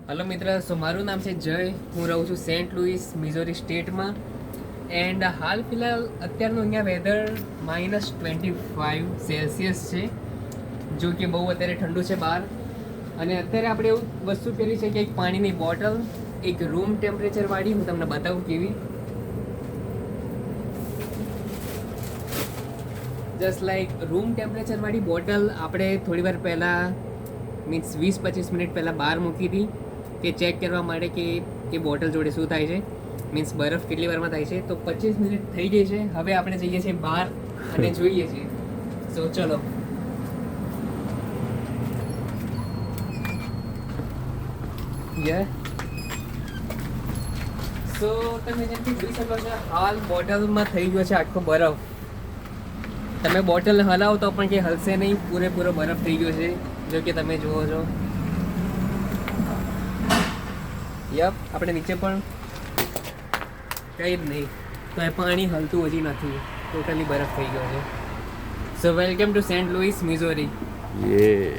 Hello મિત્ર, સો મારું નામ છે જય. હું રહું છું સેન્ટ લુઈસ, મિઝોરી સ્ટેટમાં. એન્ડ હાલ ફિલહાલ અત્યારનું અહીંયા વેધર -25 છે, જો કે બહુ અત્યારે ઠંડુ છે બહાર. અને અત્યારે આપણે એવું વસ્તુ કરી છે કે એક પાણીની બોટલ, એક રૂમ ટેમ્પરેચરવાળી, હું તમને બતાવું કેવી. જસ્ટ લાઈક રૂમ ટેમ્પરેચરવાળી બોટલ આપણે થોડી વાર પહેલાં મીન્સ 20-25 મિનિટ પહેલાં બહાર મૂકી હતી કે ચેક કરવા માટે કે એ બોટલ જોડે શું થાય છે, મીન્સ બરફ કેટલી વારમાં થાય છે. તો 25 મિનિટ થઈ ગઈ છે. હવે આપણે જઈએ છીએ બહાર અને જોઈએ છીએ. સો ચલો. સો તમે જેમ કે જોઈ શકો છો, હાલ બોટલમાં થઈ ગયો છે આખો બરફ. તમે બોટલ હલાવો તો પણ કે હલશે નહીં, પૂરેપૂરો બરફ થઈ ગયો છે, જો કે તમે જુઓ છો. યપ, આપણે નીચે પણ કંઈ જ નહીં, તો એ પાણી હલતું હજી નથી, ટોટલી બરફ થઈ ગયો છે. So welcome to Saint Louis, Missouri. Yeah.